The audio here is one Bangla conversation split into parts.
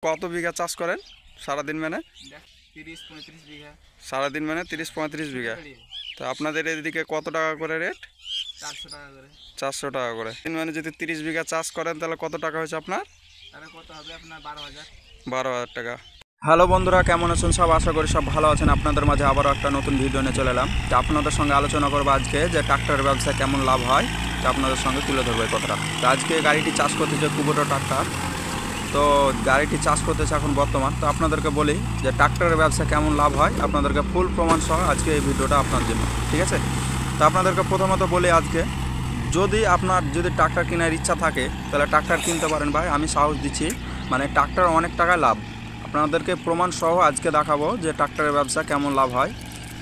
কত বিঘা চাষ করেন সারাদিন মানে? 30-35 বিঘা। সারাদিন মানে 30-35 বিঘা। তো আপনাদের এদিকে কত টাকা করে রেট? 400 টাকা করে। 400 টাকা করে। মানে যদি 30 বিঘা চাষ করেন তাহলে কত টাকা হয়েছে আপনার? তাহলে কত হবে আপনার? 12,000। 12,000 টাকা। হ্যালো বন্ধুরা, কেমন আছেন সব? আশা করি সব ভালো আছেন। আপনাদের মাঝে আবারও একটা নতুন ভিডিও নিয়ে চলে এলাম। তো আপনাদের সঙ্গে আলোচনা করবো আজকে যে ট্রাক্টরের ব্যবসা কেমন লাভ হয়, তো আপনাদের সঙ্গে তুলে ধরবো এই কথাটা। তো আজকে গাড়িটি চাষ করতেছে কুবোটা ট্রাক্টর। তো গাড়িটি চাষ করতেছে এখন বর্তমান। তো আপনাদেরকে বলি যে ট্রাক্টরের ব্যবসা কেমন লাভ হয়, আপনাদেরকে ফুল প্রমাণ সহ আজকে এই ভিডিওটা আপনার জন্য, ঠিক আছে? তো আপনাদেরকে প্রথমত বলি আজকে যদি ট্রাক্টর কেনার ইচ্ছা থাকে তাহলে ট্রাক্টর কিনতে পারেন ভাই, আমি সাহস দিচ্ছি। মানে ট্রাক্টর অনেক টাকা লাভ। আপনাদেরকে প্রমাণ সহ আজকে দেখাবো যে ট্রাক্টরের ব্যবসা কেমন লাভ হয়।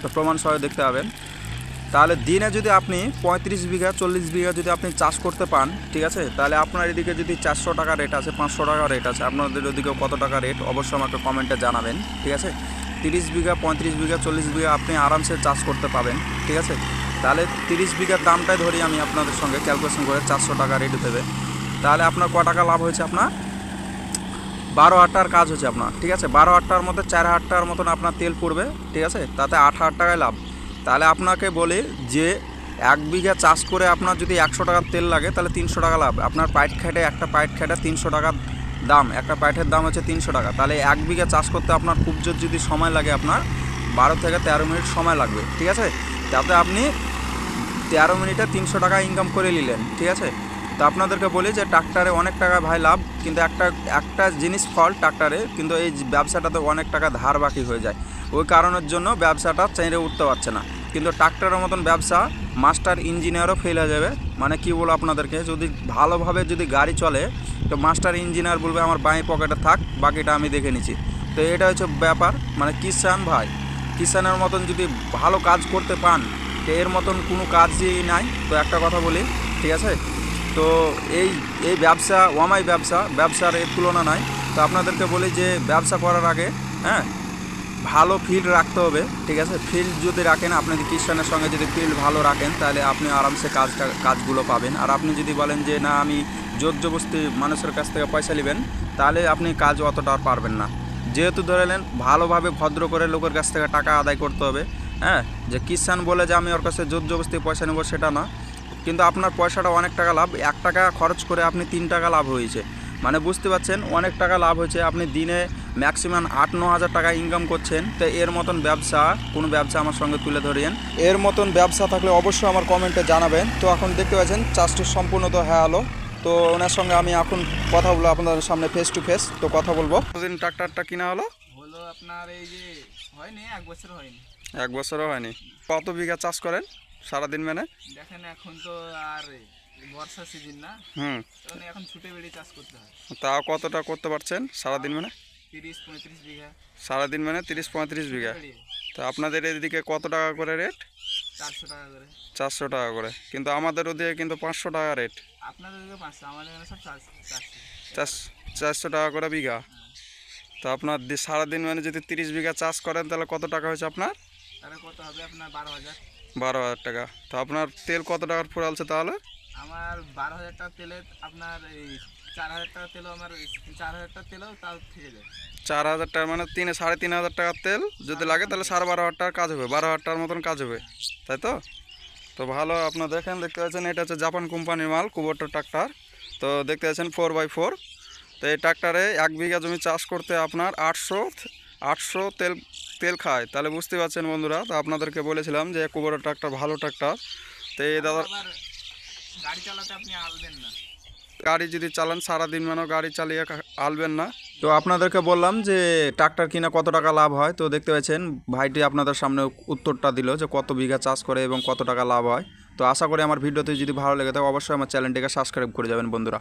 তো প্রমাণ সহ দেখতে পাবেন। তাহলে দিনে যদি আপনি 35 বিঘা 40 বিঘা যদি আপনি চাষ করতে পান, ঠিক আছে, তাহলে আপনার এদিকে যদি 400 টাকা রেট আছে, 500 টাকা রেট আছে, আপনাদের ওদিকে কত টাকা রেট অবশ্যই আমাকে কমেন্টে জানাবেন, ঠিক আছে? 30 বিঘা 35 বিঘা 40 বিঘা আপনি আরামসে চাষ করতে পাবেন, ঠিক আছে? তাহলে 30 বিঘার দামটাই ধরি আমি আপনাদের সঙ্গে ক্যালকুলেশন করে 400 টাকা রেট দেবে। তাহলে আপনার ক টাকা লাভ হয়েছে? আপনার 12,000 টাকার কাজ হচ্ছে আপনার, ঠিক আছে? 12,000 টাকার মধ্যে 4,000 টাকার মতন আপনার তেল পড়বে, ঠিক আছে? তাতে 8,000 টাকায় লাভ। তাহলে আপনাকে বলি যে 1 বিঘা চাষ করে আপনার যদি 100 টাকার তেল লাগে তাহলে 300 টাকা লাভ। আপনার পাইট খেটে একটা পাইট খেটে 300 টাকার দাম, একটা পাইটের দাম হচ্ছে 300 টাকা। তাহলে 1 বিঘা চাষ করতে আপনার খুব জোর যদি সময় লাগে আপনার 12 থেকে 13 মিনিট সময় লাগবে, ঠিক আছে? তাতে আপনি 13 মিনিটে 300 টাকা ইনকাম করে নিলেন, ঠিক আছে? তো আপনাদেরকে বলি যে ট্রাক্টরে অনেক টাকা ভাই লাভ, কিন্তু একটা জিনিস ফল্ট ট্রাক্টরে, কিন্তু এই ব্যবসাটাতে অনেক টাকা ধার বাকি হয়ে যায়। ওই কারণের জন্য ব্যবসাটা চেঁড়ে উঠতে পারছে না। কিন্তু ট্রাক্টরের মতন ব্যবসা মাস্টার ইঞ্জিনিয়ারও ফেল হয়ে যাবে। মানে কি বলবো আপনাদেরকে, যদি ভালোভাবে যদি গাড়ি চলে তো মাস্টার ইঞ্জিনিয়ার বলবে আমার বাঁ পকেটে থাক, বাকিটা আমি দেখে নিচ্ছি। তো এটা হচ্ছে ব্যাপার। মানে কিষান ভাই, কিষানের মতন যদি ভালো কাজ করতে পান, তো এর মতন কোনো কাজই নাই। তো একটা কথা বলি, ঠিক আছে? তো এই এই ব্যবসা ওয়ামাই ব্যবসার এর তুলনা নাই। তো আপনাদেরকে বলি যে ব্যবসা করার আগে হ্যাঁ ভালো ফিল্ড রাখতে হবে, ঠিক আছে? ফিল্ড যদি রাখেন, আপনি যদি কিষানের সঙ্গে যদি ফিল্ড ভালো রাখেন তাহলে আপনি আরামসে কাজগুলো পাবেন। আর আপনি যদি বলেন যে না আমি জোর জবরদস্তি মানুষের কাছ থেকে পয়সা নেবেন, তাহলে আপনি কাজ অতটা আর পারবেন না। যেহেতু ধরে নেন ভালোভাবে ভদ্র করে লোকের কাছ থেকে টাকা আদায় করতে হবে। হ্যাঁ, যে কিষান বলে যে আমি ওর কাছে জোর জবরদস্তি পয়সা নেবো সেটা না, কিন্তু আপনার পয়সাটা অনেক টাকা লাভ। 1 টাকা খরচ করে আপনি 3 টাকা লাভ হয়েছে, মানে বুঝতে পারছেন অনেক টাকা লাভ হয়েছে। আপনি দিনে ম্যাক্সিমাম 8-9 হাজার টাকা ইনকাম করছেন। তো এর মতন ব্যবসা কোনো ব্যবসা আমার সঙ্গে তুলে ধরিয়েন। এর মতন ব্যবসা থাকলে অবশ্যই আমার কমেন্টে জানাবেন। তো এখন দেখতে পাচ্ছেন চাষটি সম্পূর্ণ তো হ্যাঁ হলো। তো ওনার সঙ্গে আমি এখন কথা বলবো আপনাদের সামনে ফেস টু ফেস। তো কথা বলবো। কতদিন ট্রাক্টরটা কিনা হলো? হলো আপনার এই যে হয়নি, 1 বছর হয়নি। 1 বছরও হয়নি। কত বিঘা চাষ করেন সারাদিন মানে? দেখেন এখন তো আর বর্ষা সিজন না, এখন ছুটে বেড়ে চাষ করতে হয়। তাও কতটা করতে পারছেন সারাদিন মানে? 30-35 বিঘা। সারাদিন মানে 30-35 বিঘা। তো আপনাদের এদিকে কত টাকা করে রেট? 400 টাকা করে। 400 টাকা করে, কিন্তু আমাদের ওদিকে কিন্তু 500 টাকা রেট। আপনাদের দিকে 500, আমাদের এখানে সব 400। 400 টাকা করে বিঘা। তো আপনার সারাদিন মানে যদি 30 বিঘা চাষ করেন তাহলে কত টাকা হয়েছে আপনার? তাহলে কত হবে আপনার? 12,000। 12,000 টাকা। তো আপনার তেল কত টাকার ফুরালছে তাহলে? আমার 12,000 টাকা তেলে আপনার এই 4,000 টাকা তেলও আমার 4,000 টাকা তেলও তাও থেকে যায়। 4,000 টাকা মানে 3,500 টাকার তেল যদি লাগে তাহলে 12,500 টাকার কাজ হবে, 12,000 টাকার মতন কাজ হবে, তাই তো? তো ভালো। আপনার দেখতে পাচ্ছেন এটা হচ্ছে জাপান কোম্পানির মাল, কুবোটা ট্রাক্টর। তো দেখতে পাচ্ছেন 4x4। তো এই ট্রাক্টরে 1 বিঘা জমি চাষ করতে আপনার 800 তেল খায়। তাহলে বুঝতে পারছেন বন্ধুরা। তো আপনাদেরকে বলেছিলাম যে কুবোটা ট্রাক্টর ভালো ট্রাক্টর। তো এই দাদা গাড়ি চালাতে আপনি আলবেন না, গাড়ি যদি চালান সারাদিন মানে গাড়ি চালিয়ে আলবেন না। তো আপনাদেরকে বললাম যে ট্রাক্টর কিনা কত টাকা লাভ হয়। তো দেখতে পাচ্ছেন ভাইটি আপনাদের সামনে উত্তরটা দিল যে কত বিঘা চাষ করে এবং কত টাকা লাভ হয়। তো আশা করি আমার ভিডিওতে যদি ভালো লেগে থাকে অবশ্যই আমার চ্যানেলটিকে সাবস্ক্রাইব করে যাবেন বন্ধুরা।